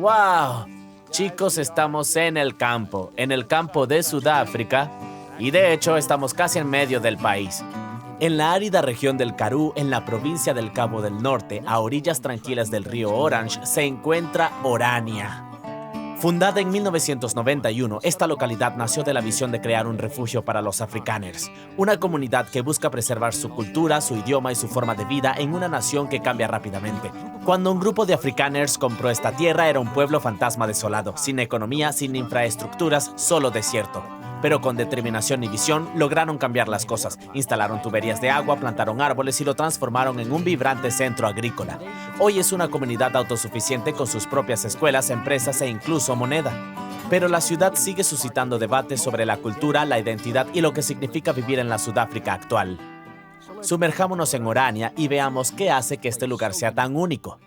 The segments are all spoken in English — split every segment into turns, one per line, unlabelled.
¡Wow! Chicos, estamos en el campo de Sudáfrica, y de hecho estamos casi en medio del país. En la árida región del Karoo, en la provincia del Cabo del Norte, a orillas tranquilas del río Orange, se encuentra Orania. Fundada en 1991, esta localidad nació de la visión de crear un refugio para los afrikáners, una comunidad que busca preservar su cultura, su idioma y su forma de vida en una nación que cambia rápidamente. Cuando un grupo de afrikáners compró esta tierra, era un pueblo fantasma desolado, sin economía, sin infraestructuras, solo desierto. Pero con determinación y visión lograron cambiar las cosas. Instalaron tuberías de agua, plantaron árboles y lo transformaron en un vibrante centro agrícola. Hoy es una comunidad autosuficiente con sus propias escuelas, empresas e incluso moneda. Pero la ciudad sigue suscitando debates sobre la cultura, la identidad y lo que significa vivir en la Sudáfrica actual. Sumerjámonos en Orania y veamos qué hace que este lugar sea tan único.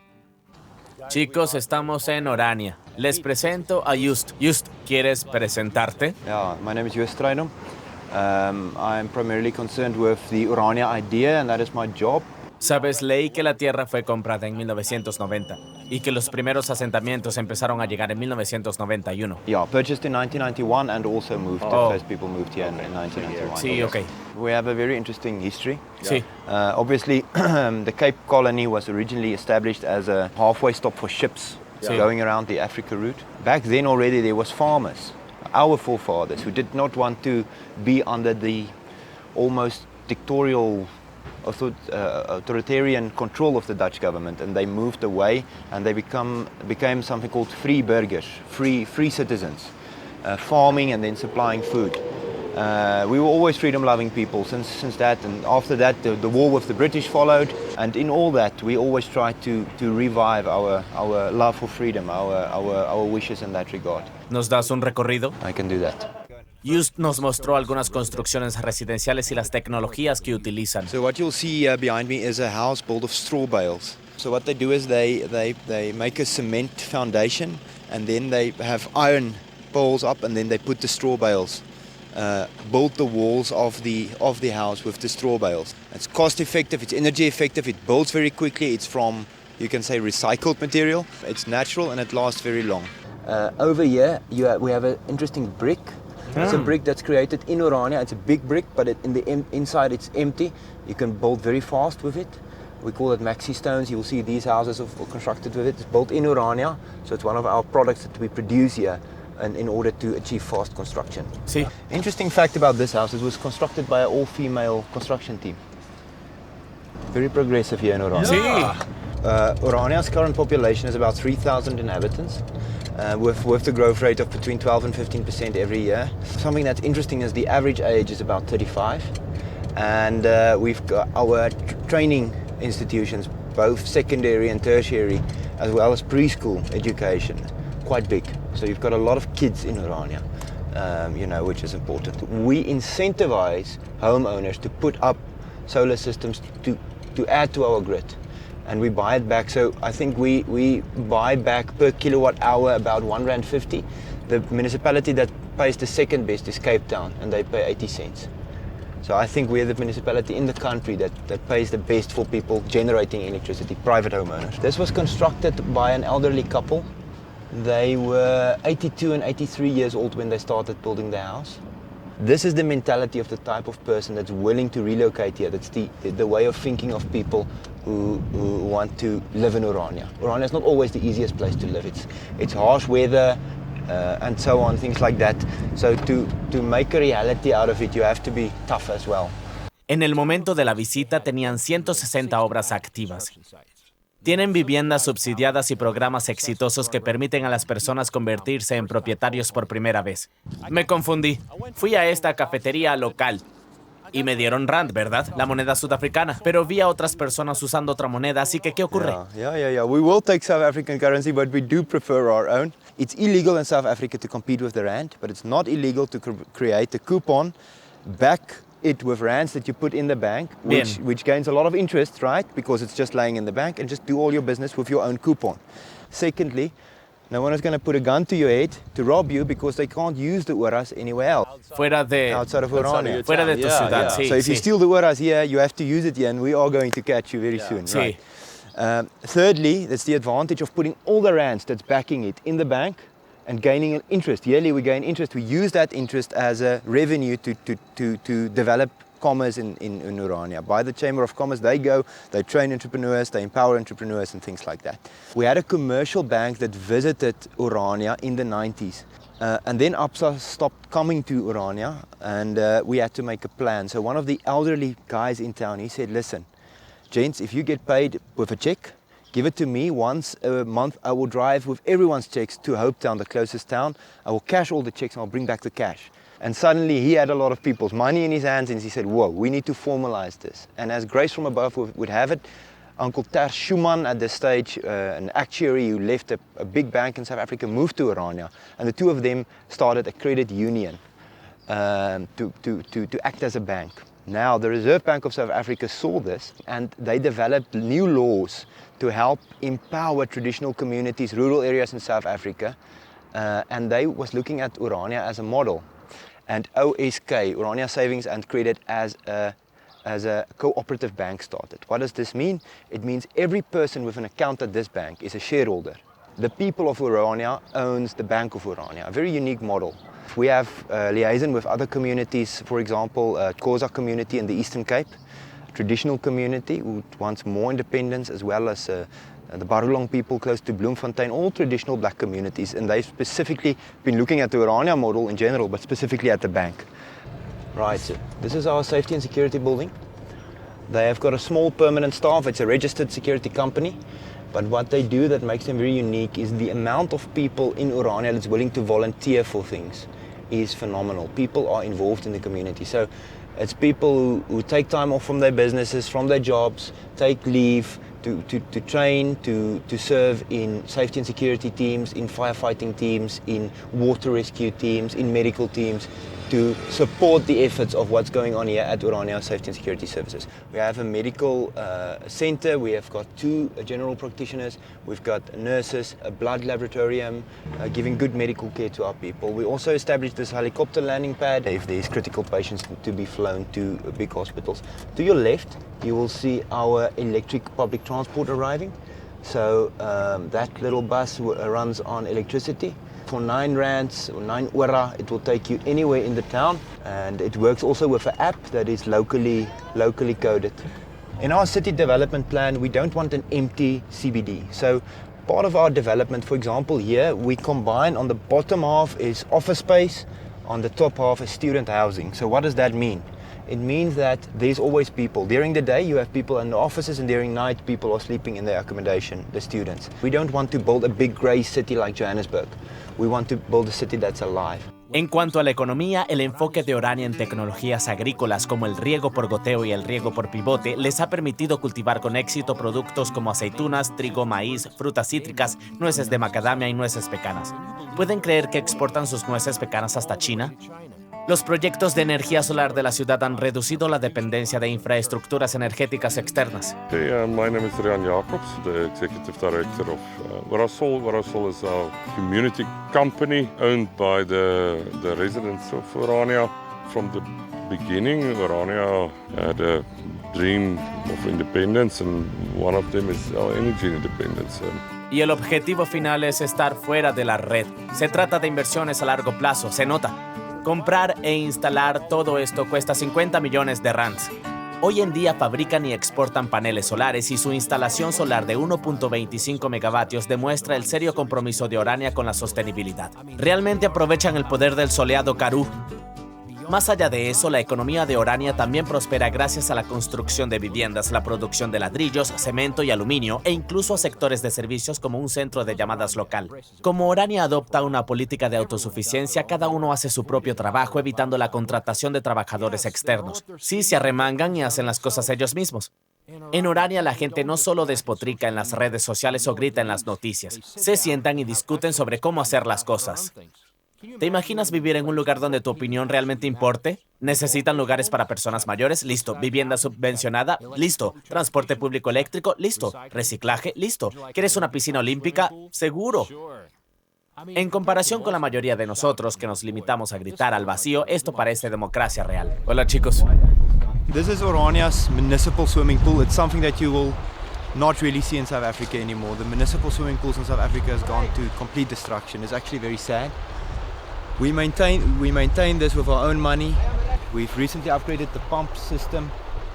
Chicos, estamos en Orania. Les presento a Just. Just, ¿quieres presentarte?
Yeah, my name is Just. I'm primarily concerned with the Orania idea, and that is my job.
Sabes, leí que la tierra fue comprada en 1990 y que los primeros asentamientos empezaron a llegar en 1991.
Yeah, purchased in 1991 and also moved. The first people moved here in 1991.
Sí, ok.
We have a very interesting history.
Sí.
Obviously, the Cape Colony was originally established as a halfway stop for ships going around the Africa route. Back then already there was farmers, our forefathers, who did not want to be under the almost dictatorial authoritarian control of the Dutch government, and they moved away and they became something called free burgers, free citizens, farming and then supplying food. We were always freedom-loving people since that, and after that the war with the British followed, and in all that we always tried to revive our love for freedom, our wishes in that regard.
¿Nos das un recorrido?
I can do that.
Just nos mostró algunas construcciones residenciales y las tecnologías que utilizan.
So what you'll see behind me is a house built of straw bales. So what they do is they make a cement foundation, and then they have iron poles up, and then they put the straw bales. Build the walls of the house with the straw bales. It's cost effective, it's energy effective, it builds very quickly. It's from, you can say, recycled material. It's natural and it lasts very long. Over here we have an interesting brick. It's a brick that's created in Orania. It's a big brick, but inside it's empty. You can build very fast with it. We call it maxi stones. You will see these houses are constructed with it. It's built in Orania, so it's one of our products that we produce here, and in order to achieve fast construction.
Sí.
Interesting fact about this house, it was constructed by an all-female construction team. Very progressive here in Orania.
Sí.
Orania's current population is about 3,000 inhabitants, with the growth rate of between 12 and 15% every year. Something that's interesting is the average age is about 35, and we've got our training institutions, both secondary and tertiary, as well as preschool education, quite big. So you've got a lot of kids in Orania, which is important. We incentivize homeowners to put up solar systems to add to our grid. And we buy it back. So I think we buy back per kilowatt hour about R1.50. The municipality that pays the second best is Cape Town, and they pay 80 cents. So I think we're the municipality in the country that pays the best for people generating electricity, private homeowners. This was constructed by an elderly couple. They were 82 and 83 years old when they started building their house. This is the mentality of the type of person that's willing to relocate here. That's the way of thinking of people who want to live in Orania. Orania is not always the easiest place to live. It's harsh weather and so on, things like that. So to make a reality out of it, you have to be tough as well.
En el momento de la visita tenían 160 obras activas. Tienen viviendas subsidiadas y programas exitosos que permiten a las personas convertirse en propietarios por primera vez. Me confundí. Fui a esta cafetería local y me dieron rand, ¿verdad? La moneda sudafricana. Pero vi a otras personas usando otra moneda, así que ¿qué ocurre?
Yeah. We will take South African currency, but we do prefer our own. It's illegal in South Africa to compete with the rand, but it's not illegal to create a coupon, back it with rands that you put in the bank, which gains a lot of interest, right? Because it's just laying in the bank, and just do all your business with your own coupon. Secondly, no one is going to put a gun to your head to rob you because they can't use the oras anywhere else. Outside of Orania.
Fuera de tu ciudad, sí.
So if you steal the oras here, you have to use it here, and we are going to catch you very soon,
Sí.
right? Thirdly, there's the advantage of putting all the rands that's backing it in the bank and gaining an interest. Yearly we gain interest. We use that interest as a revenue to develop commerce in Orania. By the Chamber of Commerce, they train entrepreneurs, they empower entrepreneurs and things like that. We had a commercial bank that visited Orania in the 90s. And then ABSA stopped coming to Orania and we had to make a plan. So one of the elderly guys in town, he said, listen, gents, if you get paid with a check, give it to me once a month. I will drive with everyone's checks to Hopetown, the closest town. I will cash all the checks and I'll bring back the cash. And suddenly he had a lot of people's money in his hands and he said, whoa, we need to formalize this. And as grace from above would have it, Uncle Ter Schumann at this stage, an actuary who left a big bank in South Africa, moved to Orania. And the two of them started a credit union to act as a bank. Now, the Reserve Bank of South Africa saw this and they developed new laws to help empower traditional communities, rural areas in South Africa. And they was looking at Orania as a model. And OSK, Orania Savings and Credit, as a cooperative bank started. What does this mean? It means every person with an account at this bank is a shareholder. The people of Orania owns the Bank of Orania, a very unique model. We have liaison with other communities, for example, Xhosa community in the Eastern Cape, a traditional community who wants more independence, as well as the Barulong people close to Bloemfontein, all traditional black communities, and they've specifically been looking at the Orania model in general, but specifically at the bank. Right, so this is our safety and security building. They have got a small permanent staff, it's a registered security company. But what they do that makes them very unique is the amount of people in Orania that's willing to volunteer for things is phenomenal. People are involved in the community. So it's people who take time off from their businesses, from their jobs, take leave to train, to serve in safety and security teams, in firefighting teams, in water rescue teams, in medical teams, to support the efforts of what's going on here at Orania Safety and Security Services. We have a medical center, we have got 2 general practitioners, we've got nurses, a blood laboratorium, giving good medical care to our people. We also established this helicopter landing pad if there's critical patients to be flown to big hospitals. To your left, you will see our electric public transport arriving. So that little bus runs on electricity. For 9 rands or 9 ora, it will take you anywhere in the town, and it works also with an app that is locally coded. In our city development plan, we don't want an empty CBD. So part of our development, for example, here we combine, on the bottom half is office space, on the top half is student housing. So what does that mean? It means that there's always people. During the day you have people in the offices, and during night people are sleeping in their accommodation, the students. We don't want to build a big grey city like Johannesburg. We want to build a city that's alive.
En cuanto a la economía, el enfoque de Orania en tecnologías agrícolas como el riego por goteo y el riego por pivote les ha permitido cultivar con éxito productos como aceitunas, trigo, maíz, frutas cítricas, nueces de macadamia y nueces pecanas. ¿Pueden creer que exportan sus nueces pecanas hasta China? Los proyectos de energía solar de la ciudad han reducido la dependencia de infraestructuras energéticas externas.
Hey, my name is Rian Jacobs, the executive director of Warasol. Warasol is a community company owned by the residents of Orania. From the beginning, Orania had a dream of independence, and one of them is our energy independence.
Y el objetivo final es estar fuera de la red. Se trata de inversiones a largo plazo, se nota. Comprar e instalar todo esto cuesta 50 millones de rands. Hoy en día fabrican y exportan paneles solares, y su instalación solar de 1.25 megavatios demuestra el serio compromiso de Orania con la sostenibilidad. Realmente aprovechan el poder del soleado Karoo. Más allá de eso, la economía de Orania también prospera gracias a la construcción de viviendas, la producción de ladrillos, cemento y aluminio, e incluso a sectores de servicios como un centro de llamadas local. Como Orania adopta una política de autosuficiencia, cada uno hace su propio trabajo, evitando la contratación de trabajadores externos. Sí, se arremangan y hacen las cosas ellos mismos. En Orania la gente no solo despotrica en las redes sociales o grita en las noticias, se sientan y discuten sobre cómo hacer las cosas. ¿Te imaginas vivir en un lugar donde tu opinión realmente importe? ¿Necesitan lugares para personas mayores? Listo. ¿Vivienda subvencionada? Listo. ¿Transporte público eléctrico? Listo. ¿Reciclaje? Listo. ¿Quieres una piscina olímpica? Seguro. En comparación con la mayoría de nosotros que nos limitamos a gritar al vacío, esto parece democracia real. Hola chicos.
This is Orania's municipal swimming pool. It's something that you will not really see in South Africa anymore. The municipal swimming pools in South Africa has gone to complete destruction. It's actually very sad. We maintain this with our own money. We've recently upgraded the pump system.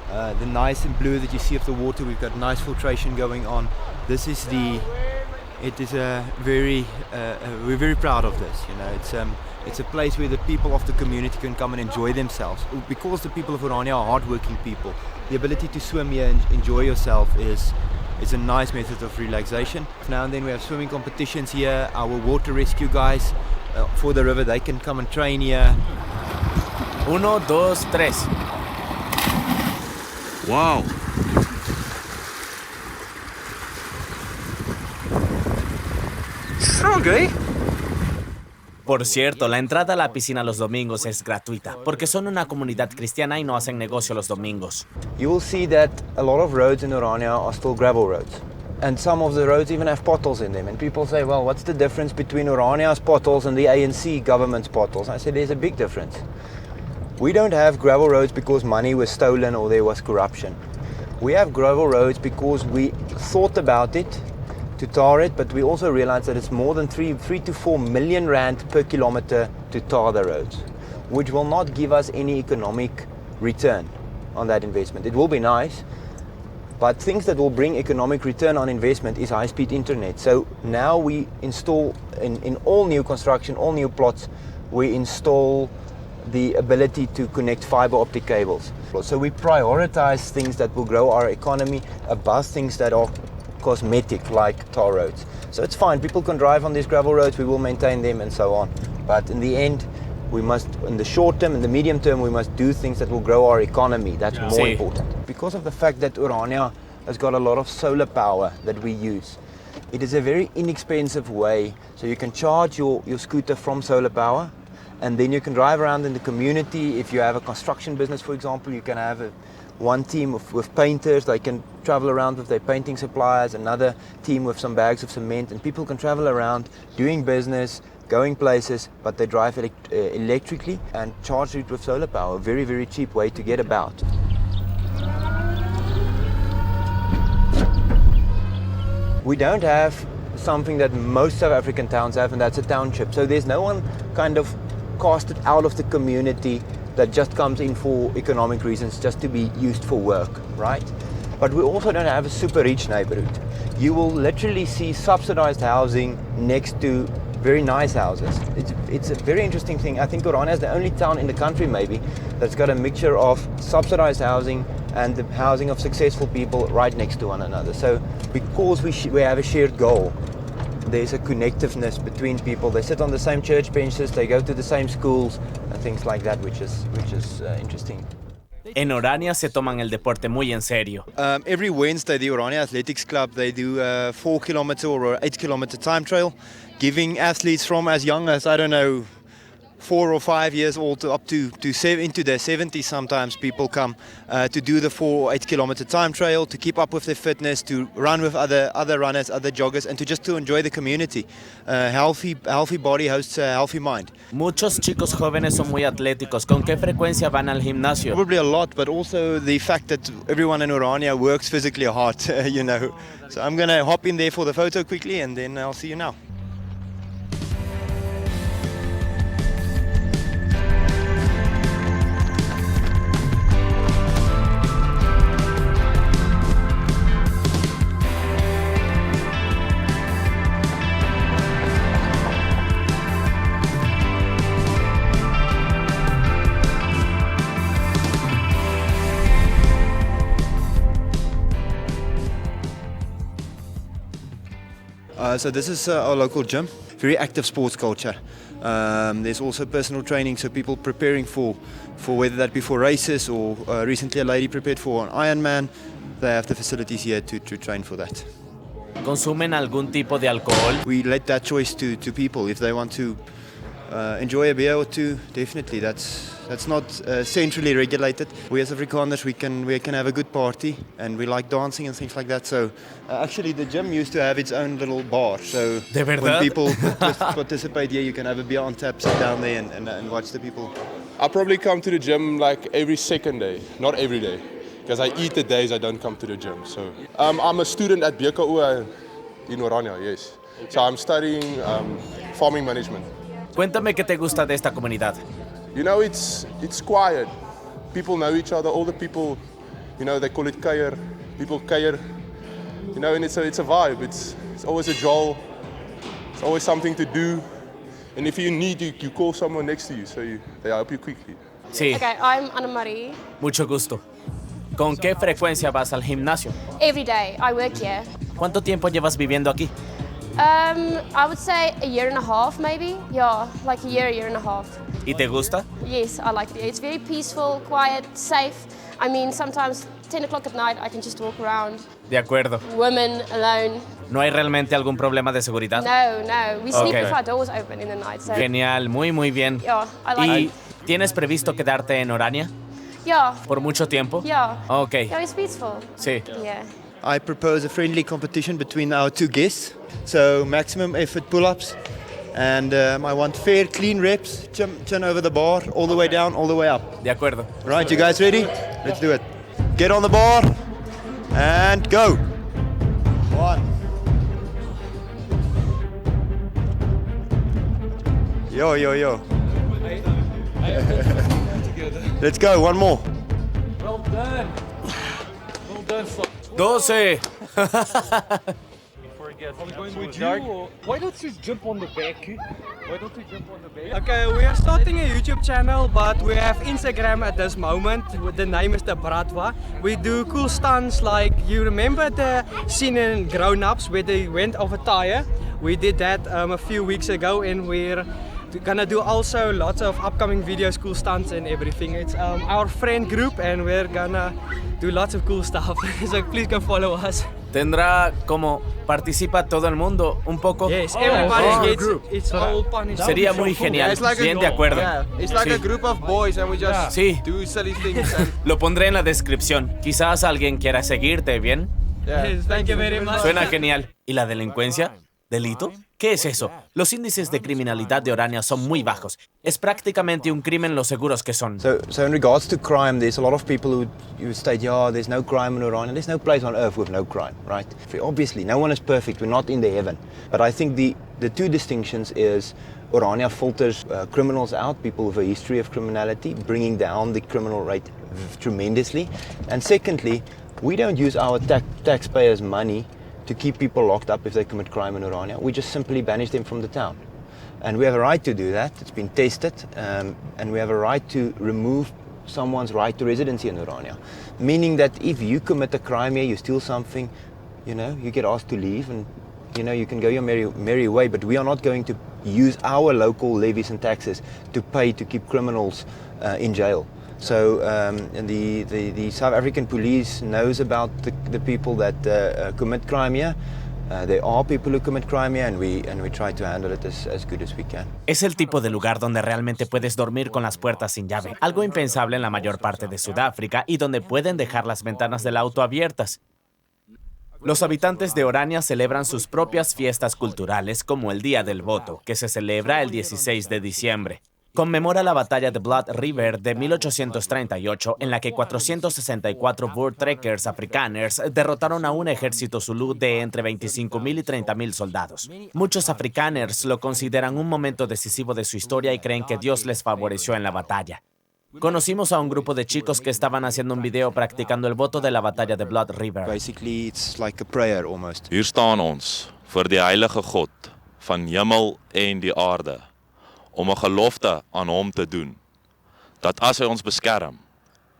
The nice and blue that you see of the water, we've got nice filtration going on. We're very proud of this. You know, it's a place where the people of the community can come and enjoy themselves. Because the people of Orania are hardworking people, the ability to swim here and enjoy yourself is a nice method of relaxation. Now and then we have swimming competitions here. Our water rescue guys for the river, they can come and train here.
1, 2, 3.
Wow! Strong, eh?
Por cierto, la entrada a la piscina los domingos es gratuita, porque son una comunidad cristiana y no hacen negocio los domingos.
You will see that a lot of roads in Orania are still gravel roads. And some of the roads even have potholes in them. And people say, well, what's the difference between Orania's potholes and the ANC government's potholes? I said, there's a big difference. We don't have gravel roads because money was stolen or there was corruption. We have gravel roads because we thought about it to tar it, but we also realized that it's more than 3 to 4 million rand per kilometer to tar the roads, which will not give us any economic return on that investment. It will be nice, but things that will bring economic return on investment is high-speed internet. So now we install, in all new construction, all new plots, we install the ability to connect fiber optic cables. So we prioritize things that will grow our economy above things that are cosmetic, like tar roads. So it's fine, people can drive on these gravel roads, we will maintain them and so on. But in the end, we must, in the short term, in the medium term, we must do things that will grow our economy. That's more important. Because of the fact that Orania has got a lot of solar power that we use, it is a very inexpensive way. So you can charge your scooter from solar power, and then you can drive around in the community. If you have a construction business, for example, you can have one team with painters. They can travel around with their painting suppliers, another team with some bags of cement, and people can travel around doing business, going places, but they drive electrically and charge it with solar power. Very, very cheap way to get about. We don't have something that most South African towns have, and that's a township. So there's no one kind of casted out of the community that just comes in for economic reasons, just to be used for work, right? But we also don't have a super rich neighborhood. You will literally see subsidized housing next to very nice houses. It's a very interesting thing. I think Orania is the only town in the country maybe that's got a mixture of subsidized housing and the housing of successful people right next to one another. So because we have a shared goal, there's a connectiveness between people. They sit on the same church benches, they go to the same schools and things like that, which is interesting.
En Orania se toman el deporte muy en serio.
Every Wednesday, the Orania Athletics Club, they do a 4-kilometer or 8-kilometer time trail, giving athletes from as young as, 4 or 5 years old to up to into their 70s sometimes, people come to do the 4 or 8-kilometer time trail, to keep up with their fitness, to run with other runners, other joggers, and to enjoy the community. Healthy body hosts a healthy mind.
Muchos chicos jóvenes son muy atléticos. ¿Con qué frecuencia van al gimnasio?
Probably a lot, but also the fact that everyone in Orania works physically hard, you know. So I'm going to hop in there for the photo quickly, and then I'll see you now. So this is our local gym, very active sports culture. There's also personal training, so people preparing for whether that be for races or recently a lady prepared for an Ironman. They have the facilities here to train for that.
¿Consumen algún tipo de alcohol?
We let that choice to people. If they want to enjoy a beer or two, definitely. That's not centrally regulated. We as Afrikaners, we can have a good party, and we like dancing and things like that. So actually the gym used to have its own little bar. So
¿De verdad?
when people participate here, you can have a beer on tap, sit down there and watch the people.
I probably come to the gym like every second day, not every day. because I eat the days I don't come to the gym. So I'm a student at BKU in Orania, yes. So I'm studying farming management.
Cuéntame qué te gusta de esta comunidad.
You know, it's quiet. People know each other. All the people, you know, they call it kuier. People kuier. You know, and it's a vibe. It's always a jol. It's always something to do. And if you need, you call someone next to you, so they help you quickly.
Sí,
Okay, I'm Anna Marie.
mucho gusto. ¿Con qué frecuencia vas al gimnasio?
Every day, I work here.
¿Cuánto tiempo llevas viviendo aquí?
I would say a year and a half, maybe. Yeah, like a year and a half.
¿Y te gusta?
Yes, I like it. It's very peaceful, quiet, safe. I mean, sometimes 10 o'clock at night, I can just walk around.
De acuerdo.
Women alone.
¿No hay realmente algún problema de seguridad?
No. We sleep
Okay.
with our doors open in the night. So,
Genial, muy bien.
yeah, I like
¿Y
it.
tienes previsto quedarte en Orania
Yeah,
por mucho tiempo?
yeah.
Ok,
Yeah, it's peaceful.
sí.
Yeah.
I propose a friendly competition between our two guests. So maximum effort pull-ups. And I want fair, clean reps. Chin over the bar, all the way down, all the way up.
De acuerdo.
Right, you guys ready? Let's do it. Get on the bar and go. 1. Yo. Let's go, one more.
12.
Why don't you jump on the back? Okay, we are starting a YouTube channel, but we have Instagram at this moment. The name is the Bratwa. We do cool stunts like, you remember the scene in Grown Ups where they went off a tire? We did that a few weeks ago, and we're gonna do also lots of upcoming videos, cool stunts and everything. It's our friend group, and we're gonna do lots of cool stuff. So please go follow us.
¿Tendrá como participa todo el mundo un poco?
Yes, everybody gets it's all punished.
Sería muy genial. Bien de acuerdo.
Yeah, it's like
Sí.
a group of boys and we just
Sí.
do silly things. And,
Lo pondré en la descripción. Quizás alguien quiera seguirte, ¿bien?
yeah.
Yes, thank you very much.
Suena genial. ¿Y la delincuencia? ¿Delito? ¿Qué es eso? Los índices de criminalidad de Orania son muy bajos. Es prácticamente un crimen lo seguros que son.
So in regards to crime, there's a lot of people who state, yeah, there's no crime in Orania. There's no place on earth with no crime, right? Obviously, no one is perfect. We're not in the heaven. But I think the two distinctions is Orania filters criminals out, people with a history of criminality, bringing down the criminal rate tremendously. And secondly, we don't use our taxpayers' money to keep people locked up if they commit crime in Orania. We just simply banish them from the town. And we have a right to do that. It's been tested. And we have a right to remove someone's right to residency in Orania. Meaning that if you commit a crime here, you steal something, you know, you get asked to leave and, you know, you can go your merry way. But we are not going to use our local levies and taxes to pay to keep criminals in jail. So and the South African police knows about the people that commit crime here. There are people who commit crime here, and we try to handle it as good as we can.
Es el tipo de lugar donde realmente puedes dormir con las puertas sin llave. Algo impensable en la mayor parte de Sudáfrica y donde pueden dejar las ventanas del auto abiertas. Los habitantes de Orania celebran sus propias fiestas culturales como el Día del Voto, que se celebra el 16 de diciembre. Conmemora la batalla de Blood River de 1838, en la que 464 voortrekkers afrikáners derrotaron a un ejército zulú de entre 25,000 y 30,000 soldados. Muchos afrikáners lo consideran un momento decisivo de su historia y creen que Dios les favoreció en la batalla. Conocimos a un grupo de chicos que estaban haciendo un video practicando el voto de la batalla de Blood River.
Basically, it's like a prayer almost.
Hier staan ons voor die heilige God van hemel en die aarde om 'n gelofte aan hom te doen dat as hy ons beskerm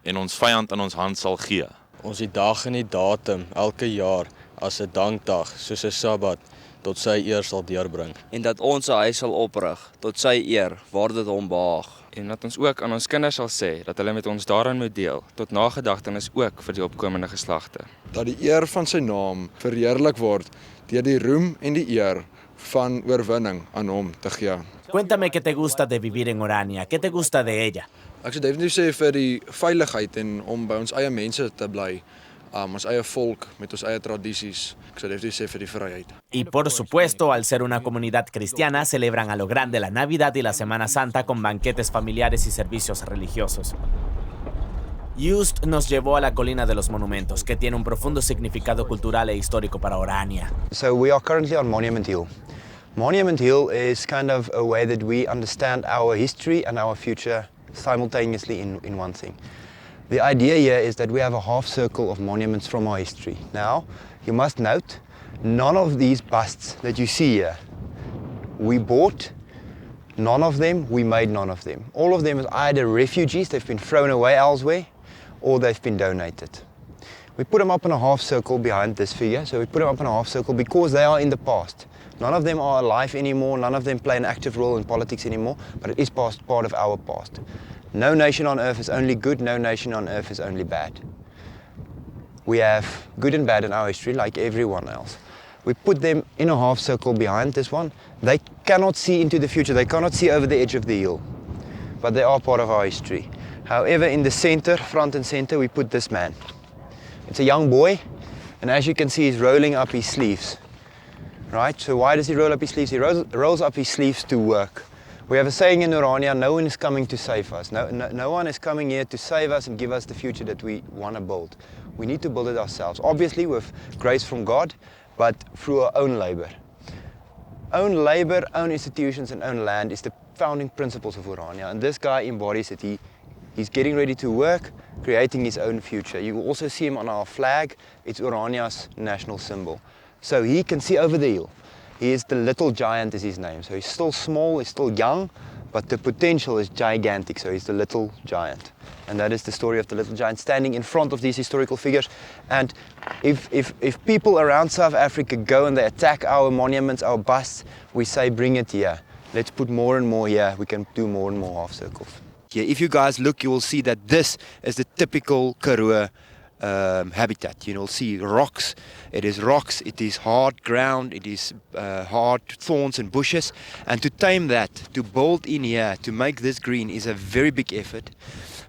en ons vyand in ons hand sal gee.
Ons die dag en die datum elke jaar as 'n dankdag soos 'n Sabbat tot sy eer sal deurbring.
En dat ons 'n huis sal oprig tot sy eer waar dit hom behaag.
En dat ons ook aan ons kinders sal sê dat hulle met ons daaraan moet deel tot nagedagtenis ook vir die opkomende geslagte.
Dat die eer van sy naam verheerlik word deur die roem en die eer van oorwinning aan hom te gee.
Cuéntame qué te gusta de vivir en Orania, qué te gusta de ella.
Ek sou definitief sê vir die veiligheid en om by ons eie mense te bly, ons eie volk met ons eie tradisies. Ek sou definitief sê vir die vryheid.
Y por supuesto, al ser una comunidad cristiana, celebran a lo grande la Navidad y la Semana Santa con banquetes familiares y servicios religiosos. Just nos llevó a la colina de los monumentos, que tiene un profundo significado cultural e histórico para Orania.
So we are currently on Monument Hill. Monument Hill is kind of a way that we understand our history and our future simultaneously in one thing. The idea here is that we have a half circle of monuments from our history. Now, you must note, none of these busts that you see here, we bought. None of them, we made none of them. All of them is either refugees, they've been thrown away elsewhere, or they've been donated. We put them up in a half circle behind this figure, so we put them up in a half circle because they are in the past. None of them are alive anymore, none of them play an active role in politics anymore, but it is part of our past. No nation on earth is only good, no nation on earth is only bad. We have good and bad in our history like everyone else. We put them in a half circle behind this one. They cannot see into the future, they cannot see over the edge of the hill, but they are part of our history. However, in the center, front and center, we put this man. It's a young boy, and as you can see, he's rolling up his sleeves. Right, so why does he roll up his sleeves? He rolls up his sleeves to work. We have a saying in Orania, no one is coming to save us. No one is coming here to save us and give us the future that we want to build. We need to build it ourselves, obviously with grace from God, but through our own labor. Own labor, own institutions, and own land is the founding principles of Orania, and this guy embodies it. He's getting ready to work, creating his own future. You will also see him on our flag. It's Orania's national symbol. So he can see over the hill. He is the little giant is his name. So he's still small, he's still young, but the potential is gigantic. So he's the little giant. And that is the story of the little giant standing in front of these historical figures. And if people around South Africa go and they attack our monuments, our busts, we say, bring it here. Let's put more and more here. We can do more and more half circles. Yeah, if you guys look, you will see that this is the typical Karoo habitat. You'll see rocks. It is hard ground, it is hard thorns and bushes. And to tame that, to build in here, to make this green is a very big effort.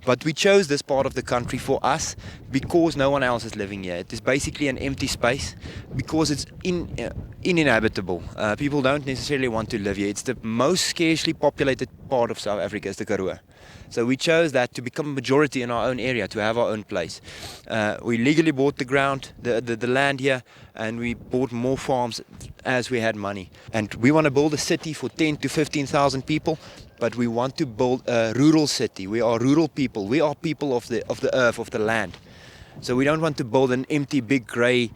But we chose this part of the country for us because no one else is living here. It is basically an empty space because it's uninhabitable. People don't necessarily want to live here. It's the most scarcely populated part of South Africa is the Karoo. So we chose that to become a majority in our own area, to have our own place. We legally bought the ground, the land here, and we bought more farms as we had money. And we want to build a city for 10 to 15,000 people, but we want to build a rural city. We are rural people. We are people of the earth, of the land. So we don't want to build an empty, big, grey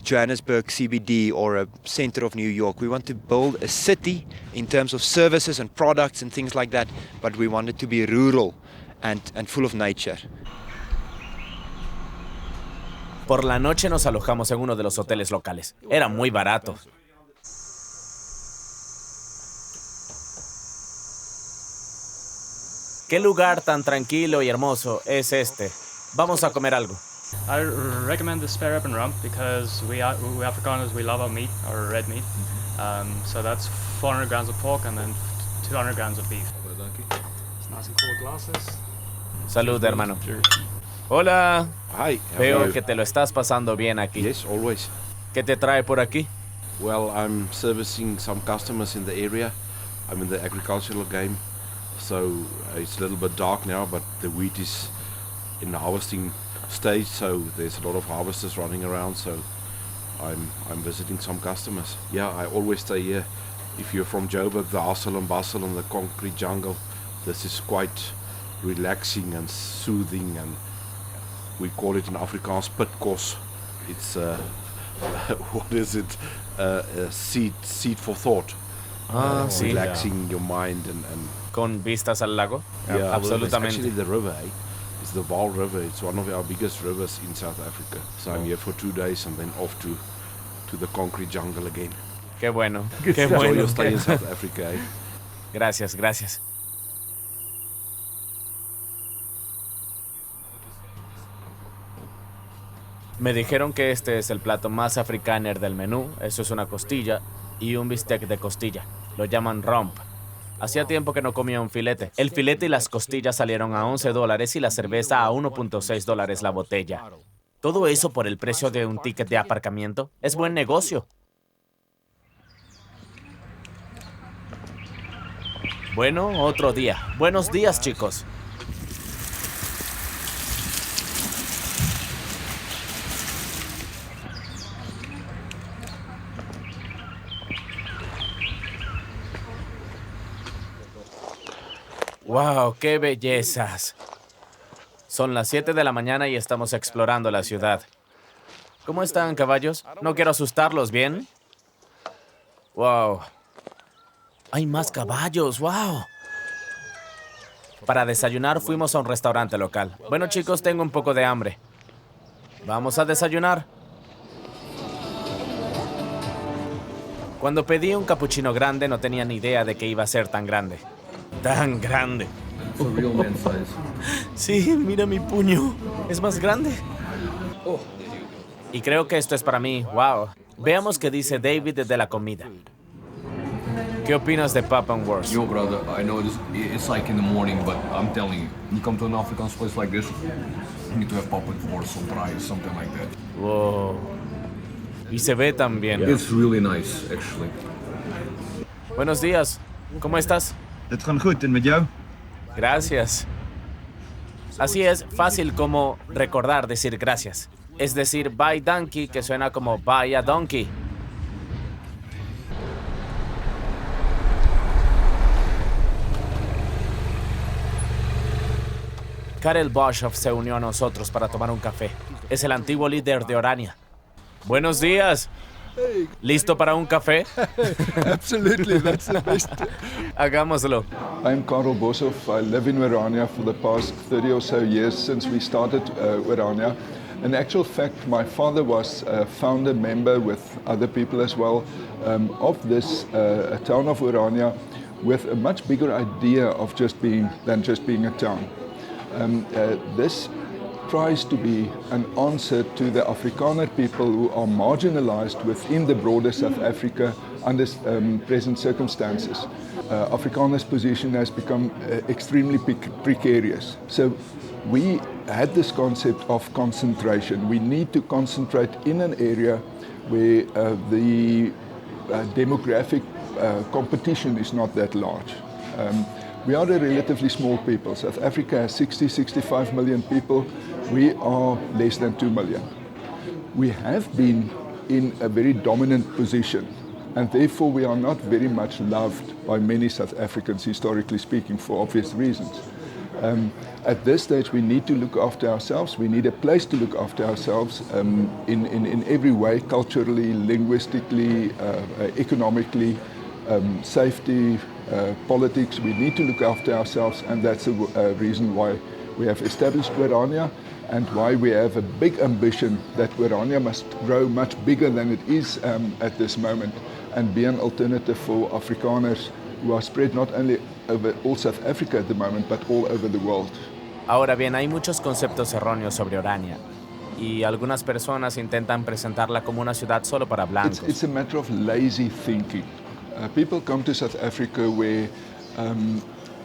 Johannesburg CBD or a center of New York. We want to build a city in terms of services and products and things like that, but we want it to be rural and full of nature.
Por la noche nos alojamos en uno de los hoteles locales. Era muy barato. ¿Qué lugar tan tranquilo y hermoso es este? Vamos a comer algo.
I recommend the spare rib and rump because we Afrikaners, we love our meat, our red meat. So that's 400 grams of pork and then 200 grams of beef. It's nice and cool glasses.
Salud, hermano. Hola.
Hi.
Veo que te lo estás pasando bien aquí.
Yes, always.
¿Qué te trae por aquí?
Well, I'm servicing some customers in the area. I'm in the agricultural game, so it's a little bit dark now, but the wheat is in the harvesting stage, so there's a lot of harvesters running around, so I'm visiting some customers. Yeah, I always stay here. If you're from Joburg, the hustle and bustle and the concrete jungle, this is quite relaxing and soothing, and we call it in Afrikaans pitkos. It's what is it? Seed for thought.
Sí.
Relaxing your mind and
Con vistas al lago.
yeah,
Absolutamente.
Well, it's actually the river, eh? It's the Vaal River. It's one of our biggest rivers in South Africa. So I'm here for 2 days and then off to the concrete jungle again.
Qué bueno.
Qué
Qué
Enjoy
bueno.
your stay in South Africa, eh?
Gracias, gracias. Me dijeron que este es el plato más afrikáner del menú. Eso es una costilla y un bistec de costilla. Lo llaman rump. Hacía tiempo que no comía un filete. El filete y las costillas salieron a $11 y la cerveza a $1.6 la botella. Todo eso por el precio de un ticket de aparcamiento. Es buen negocio. Bueno, otro día. Buenos días, chicos. ¡Wow! ¡Qué bellezas! Son las 7 de la mañana y estamos explorando la ciudad. ¿Cómo están, caballos? No quiero asustarlos, ¿bien? ¡Wow! ¡Hay más caballos! ¡Wow! Para desayunar fuimos a un restaurante local. Bueno, chicos, tengo un poco de hambre. ¿Vamos a desayunar? Cuando pedí un cappuccino grande no tenía ni idea de que iba a ser tan grande. ¡Tan grande! Sí, mira mi puño. Es más grande. Y creo que esto es para mí. ¡Wow! Veamos qué dice David de la comida. ¿Qué opinas de Papa and Wurst?
Yo, brother, I know it's like in the morning, but I'm telling you, you come to an Afrikaans place like this, you need to have Papa and Wurst, some fries, something like that.
Wow. Y se ve tan bien.
It's really nice, actually.
Buenos días. ¿Cómo estás?
Het gaat goed, en met jou?
Gracias. Así es, fácil como recordar decir gracias. Es decir, bye donkey, que suena como bye a donkey. Karel Boshoff se unió a nosotros para tomar un café. Es el antiguo líder de Orania. Buenos días. ¿Listo para un café?
Absolutely, that's the best.
Hagámoslo.
I'm Karel Boshoff. I live in Orania for the past 30 or so years since we started Orania. In actual fact, my father was a founder member with other people as well of this town of Orania, with a much bigger idea of just being a town. This tries to be an answer to the Afrikaner people who are marginalized within the broader South Africa under present circumstances. Afrikaner's position has become extremely precarious. So we had this concept of concentration. We need to concentrate in an area where the demographic competition is not that large. We are a relatively small people. South Africa has 65 million people. We are less than 2 million. We have been in a very dominant position, and therefore we are not very much loved by many South Africans, historically speaking, for obvious reasons. At this stage, we need to look after ourselves. We need a place to look after ourselves in every way, culturally, linguistically, economically, safety, politics. We need to look after ourselves, and that's a reason why we have established Orania and why we have a big ambition that Orania must grow much bigger than it is at this moment and be an alternative for Afrikaners who are spread not only over all South Africa at the moment, but all over the world.
Ahora bien, hay muchos conceptos erróneos sobre Orania y algunas personas intentan presentarla como una ciudad solo para blancos.
It's a matter of lazy thinking. People come to South Africa where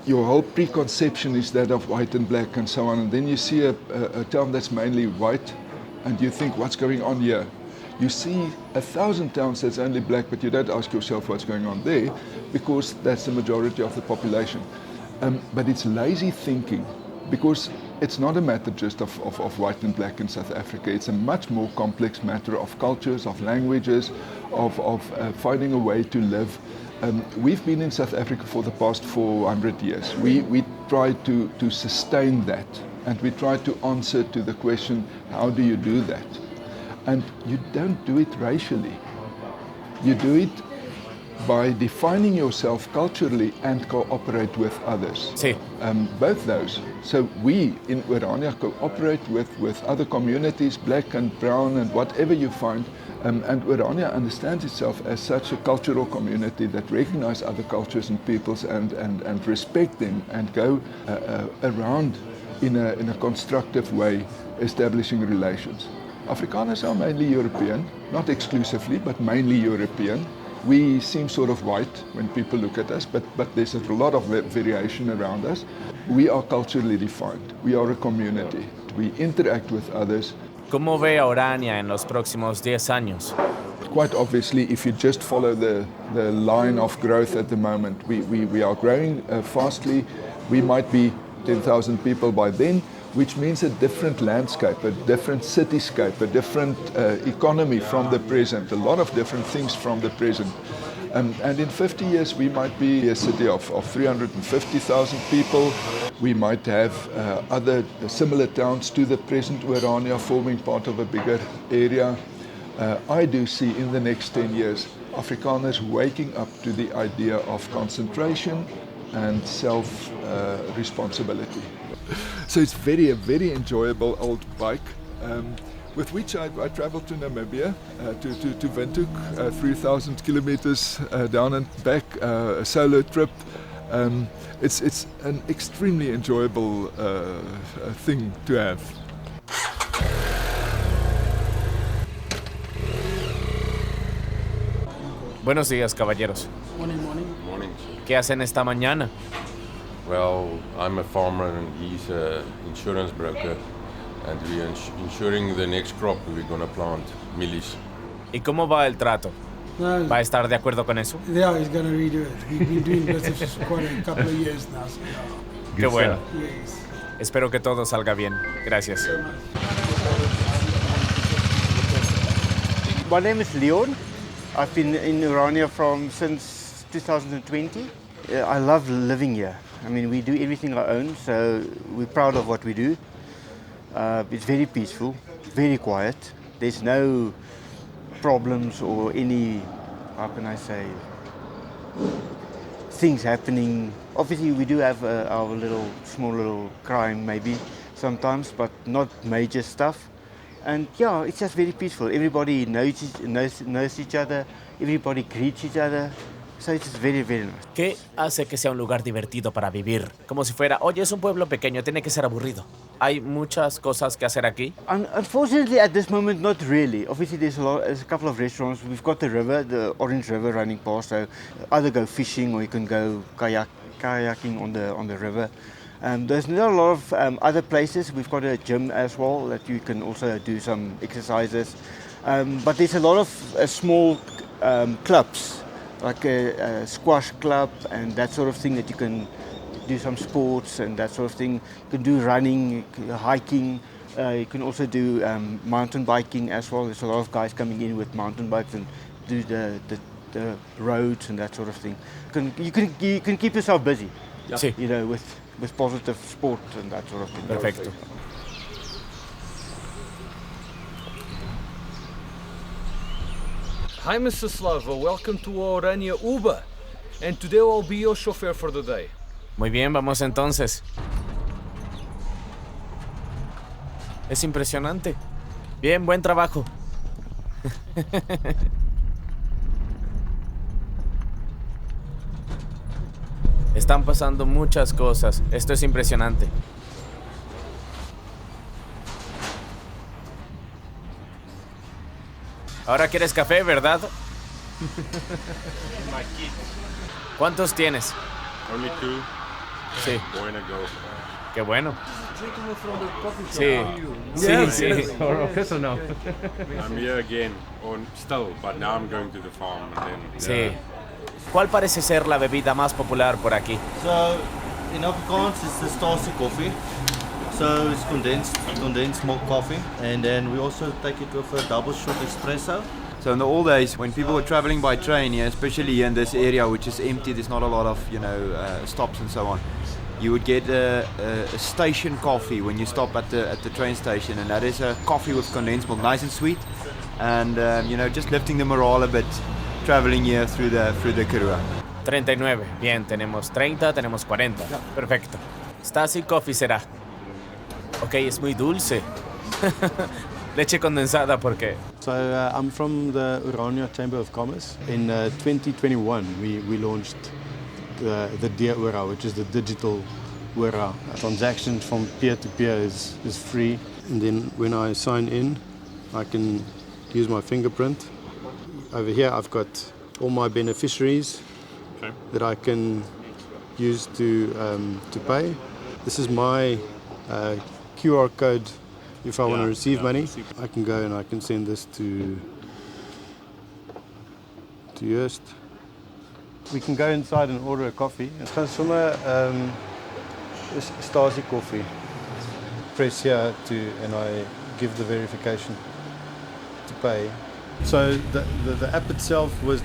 your whole preconception is that of white and black and so on, and then you see a town that's mainly white and you think, what's going on here? You see 1,000 towns that's only black, but you don't ask yourself what's going on there because that's the majority of the population. But it's lazy thinking because it's not a matter just of white and black in South Africa. It's a much more complex matter of cultures, of languages, of finding a way to live. We've been in South Africa for the past 400 years. We try to sustain that, and we try to answer to the question, how do you do that? And you don't do it racially. You do it by defining yourself culturally and cooperate with others.
Sí.
Both those. So we in Orania cooperate with other communities, black and brown and whatever you find. And Orania understands itself as such a cultural community that recognize other cultures and peoples and respect them and go around in a constructive way, establishing relations. Afrikaners are mainly European, not exclusively, but mainly European. We seem sort of white when people look at us, but there's a lot of variation around us. We are culturally defined. We are a community. We interact with others.
¿Cómo ve a Orania en los próximos 10 años?
Quite obviously, if you just follow the line of growth at the moment, we are growing fastly. We might be 10,000 people by then, which means a different landscape, a different cityscape, a different economy from the present, a lot of different things from the present. And in 50 years, we might be a city of 350,000 people. We might have other similar towns to the present Orania forming part of a bigger area. I do see in the next 10 years Afrikaners waking up to the idea of concentration and self-responsibility. So it's a very enjoyable old bike. With which I traveled to Namibia, to Windhoek, 3,000 kilometers down and back, a solo trip. It's an extremely enjoyable thing to have.
Buenos días, caballeros.
Morning.
¿Qué hacen esta mañana?
Well, I'm a farmer and he's an insurance broker. And we're insuring the next crop we're going to plant, millies.
¿Y cómo va el trato?
No,
¿Va a estar de acuerdo con eso?
yeah, he's going to redo it. He's been doing business for quite a couple of years now. So, yeah.
Qué bueno.
Yes.
Espero que todo salga bien. Gracias.
My name is Leon. I've been in Orania since 2020. I love living here. I mean, we do everything our own, so we're proud of what we do. It's very peaceful, very quiet. There's no problems or any, how can I say, things happening. Obviously, we do have our small little crime maybe sometimes, but not major stuff. And yeah, it's just very peaceful. Everybody knows each other. Everybody greets each other. So it's very nice.
¿Qué hace que sea un lugar divertido para vivir? Como si fuera, oye, es un pueblo pequeño, tiene que ser aburrido. ¿Hay muchas cosas que hacer aquí?
Unfortunately, at this moment, not really. Obviously, there's a couple of restaurants. We've got the river, the Orange River running past. So either go fishing or you can go kayaking on the river. There's not a lot of other places. We've got a gym as well that you can also do some exercises. But there's a lot of small clubs, like a squash club and that sort of thing that you can do some sports and that sort of thing. You can do running, hiking. You can also do mountain biking as well. There's a lot of guys coming in with mountain bikes and do the roads and that sort of thing. You can keep yourself busy,
sí.
You know, with positive sport and that sort of thing.
Perfecto.
Hi, Mr. Slava. Welcome to Orania Uber. And today I'll be your chauffeur for the day.
Muy bien, vamos entonces. Es impresionante. Bien, buen trabajo. Están pasando muchas cosas. Esto es impresionante. Ahora quieres café, ¿verdad? ¿Cuántos tienes?
Only 2.
Sí.
Bueno, go.
Qué bueno.
Sí.
Sí.
Eso no.
I'm here again, still, but now I'm going to the farm and then.
Sí. ¿Cuál parece ser la bebida más popular por aquí?
So, in Afrikaans, it's the Stasi coffee. So it's condensed milk coffee, and then we also take it with a double shot espresso.
So in the old days, when people were traveling by train, especially here in this area, which is empty, there's not a lot of stops and so on. You would get a station coffee when you stop at the train station, and that is a coffee with condensed milk, nice and sweet, and just lifting the morale a bit, traveling here through the Karoo.
39. Bien, tenemos 30, tenemos 40. Perfecto. Stasi Coffee será. Ok, es muy dulce. Leche condensada, ¿por qué?
So I'm from the Orania Chamber of Commerce. In 2021, we launched the Dear Ora, which is the digital Ora. Transactions from peer to peer is free. And then when I sign in, I can use my fingerprint. Over here, I've got all my beneficiaries that I can use to pay. This is my QR code. If I want to receive money, I can go and I can send this to Joost. We can go inside and order a coffee. It's consumer Stasi coffee. Press here and I give the verification to pay. So the app itself was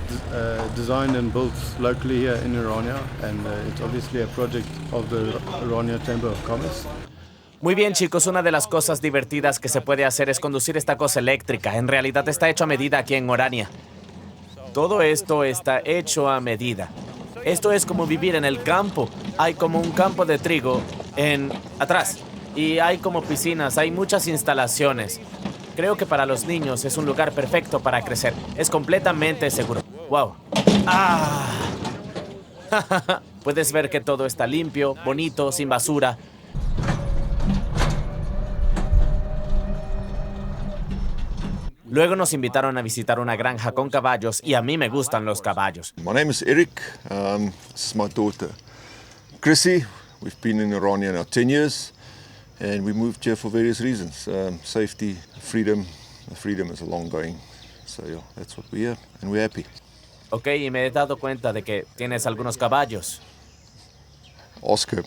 designed and built locally here in Orania, and it's obviously a project of the Orania Chamber of Commerce.
Muy bien, chicos, una de las cosas divertidas que se puede hacer es conducir esta cosa eléctrica. En realidad está hecho a medida aquí en Orania. Todo esto está hecho a medida. Esto es como vivir en el campo. Hay como un campo de trigo atrás. Y hay como piscinas, hay muchas instalaciones. Creo que para los niños es un lugar perfecto para crecer. Es completamente seguro. ¡Wow! ¡Ah! Puedes ver que todo está limpio, bonito, sin basura. Luego nos invitaron a visitar una granja con caballos y a mí me gustan los caballos.
My name is Eric. This is my daughter, Chrissy. We've been in Orania now 10 years and we moved here for various reasons. Safety, freedom. The freedom is a long going. So yeah, that's what we're here and we're happy.
Ok, y me he dado cuenta de que tienes algunos caballos.
Oscar.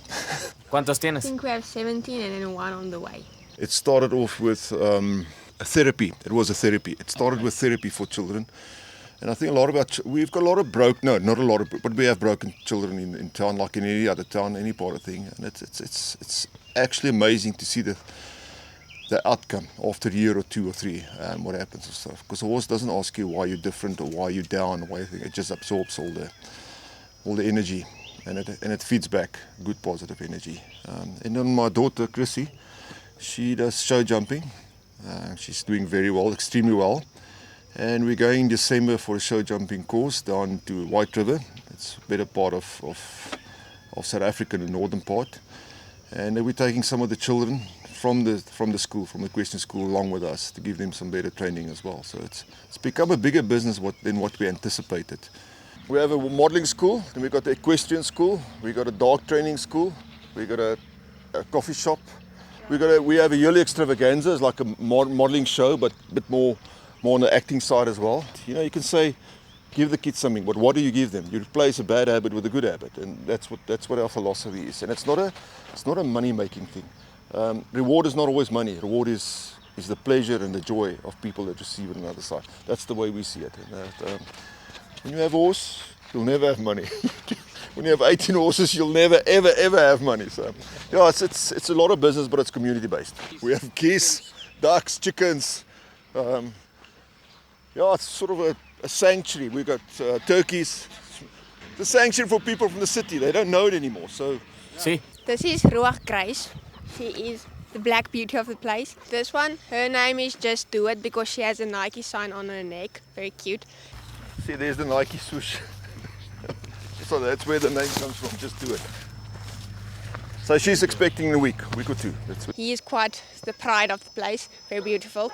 ¿Cuántos tienes?
I think we have 17 and then one on the way.
It started off with a therapy. It was a therapy. It started with therapy for children. And I think we've got a lot of not a lot of, but we have broken children in town, like in any other town, any part of thing. And it's actually amazing to see the outcome after a year or 2 or 3, what happens and stuff. Because the horse doesn't ask you why you're different or why you're down or why you think. It just absorbs all the energy, and it feeds back good positive energy. And then my daughter Chrissy, she does show jumping. She's doing very well, extremely well. And we're going in December for a show jumping course down to White River. It's a better part of South Africa, the northern part. And we're taking some of the children from the school, from the question school, along with us to give them some better training as well. So it's become a bigger business than what we anticipated. We have a modeling school, then we've got the equestrian school, we've got a dog training school, we've got a coffee shop. We have a yearly extravaganza, it's like a modeling show, but a bit more on the acting side as well. You know, you can say, give the kids something, but what do you give them? You replace a bad habit with a good habit, and that's what our philosophy is. And it's not a money-making thing. Reward is not always money. Reward is the pleasure and the joy of people that receive it on the other side. That's the way we see it. And, when you have a horse, you'll never have money. When you have 18 horses, you'll never, ever, ever have money. So, yeah, it's a lot of business, but it's community-based. We have geese, ducks, chickens. It's sort of a sanctuary. We've got turkeys. It's a sanctuary for people from the city. They don't know it anymore. So,
sí.
This is Ruach Grace. She is the black beauty of the place. This one, her name is Just Do It because she has a Nike sign on her neck. Very cute.
See, there's the Nike swoosh. So that's where the name comes from, Just Do It. So she's expecting in a week or two.
He is quite the pride of the place, very beautiful.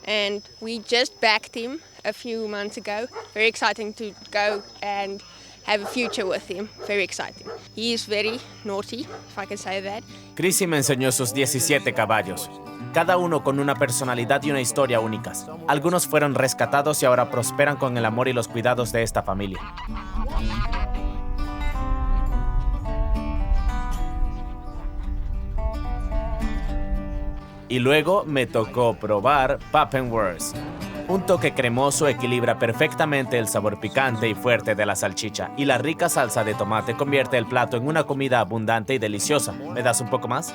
And we just backed him a few months ago. Very exciting to go and have a future with him. Very exciting. He is very naughty, if I can say that.
Chrissy me enseñó sus 17 caballos. Cada uno con una personalidad y una historia únicas. Algunos fueron rescatados y ahora prosperan con el amor y los cuidados de esta familia. Y luego me tocó probar Papenwurst. Un toque cremoso equilibra perfectamente el sabor picante y fuerte de la salchicha, y la rica salsa de tomate convierte el plato en una comida abundante y deliciosa. ¿Me das un poco más?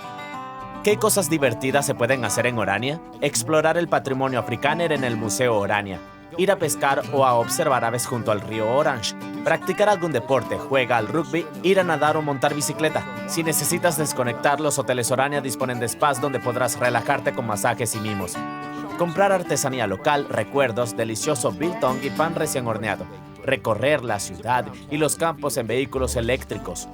¿Qué cosas divertidas se pueden hacer en Orania? Explorar el patrimonio afrikáner en el Museo Orania. Ir a pescar o a observar aves junto al río Orange. Practicar algún deporte, juega al rugby, ir a nadar o montar bicicleta. Si necesitas desconectar, los hoteles Orania disponen de spas donde podrás relajarte con masajes y mimos. Comprar artesanía local, recuerdos, delicioso biltong y pan recién horneado. Recorrer la ciudad y los campos en vehículos eléctricos.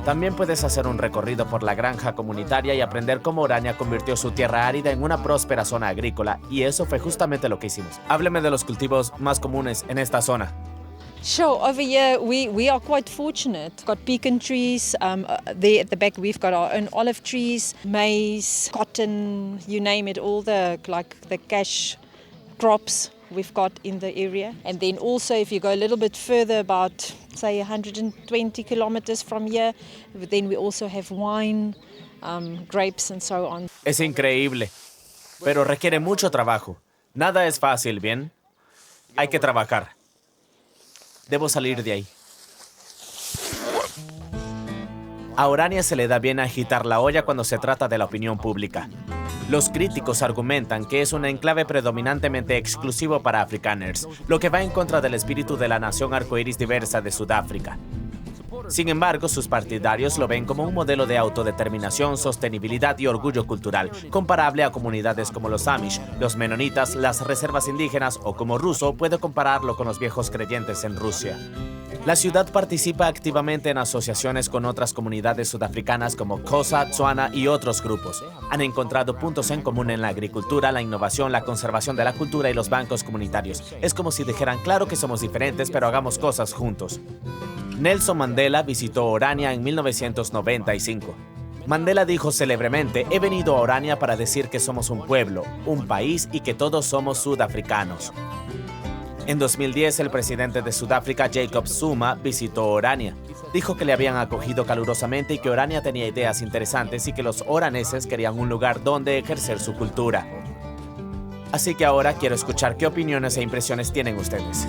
También puedes hacer un recorrido por la granja comunitaria y aprender cómo Orania convirtió su tierra árida en una próspera zona agrícola, y eso fue justamente lo que hicimos. Hábleme de los cultivos más comunes en esta zona.
Sure, over here we are quite fortunate. We've got pecan trees, there at the back we've got our own olive trees, maize, cotton, you name it, all the cash crops we've got in the area. And then also if you go a little bit further, about say 120 kilometers from here, then we also have wine, grapes and so on.
Es increíble, pero requiere mucho trabajo. Nada es fácil, ¿bien? Hay que trabajar. Debo salir de ahí. A Orania se le da bien agitar la olla cuando se trata de la opinión pública. Los críticos argumentan que es un enclave predominantemente exclusivo para afrikáners, lo que va en contra del espíritu de la nación arcoíris diversa de Sudáfrica. Sin embargo, sus partidarios lo ven como un modelo de autodeterminación, sostenibilidad y orgullo cultural, comparable a comunidades como los Amish, los menonitas, las reservas indígenas o como ruso puede compararlo con los viejos creyentes en Rusia. La ciudad participa activamente en asociaciones con otras comunidades sudafricanas como Xhosa, Tswana y otros grupos. Han encontrado puntos en común en la agricultura, la innovación, la conservación de la cultura y los bancos comunitarios. Es como si dijeran, claro que somos diferentes, pero hagamos cosas juntos. Nelson Mandela visitó Orania en 1995. Mandela dijo célebremente, he venido a Orania para decir que somos un pueblo, un país y que todos somos sudafricanos. En 2010, el presidente de Sudáfrica, Jacob Zuma, visitó Orania. Dijo que le habían acogido calurosamente y que Orania tenía ideas interesantes y que los oraneses querían un lugar donde ejercer su cultura. Así que ahora quiero escuchar qué opiniones e impresiones tienen ustedes.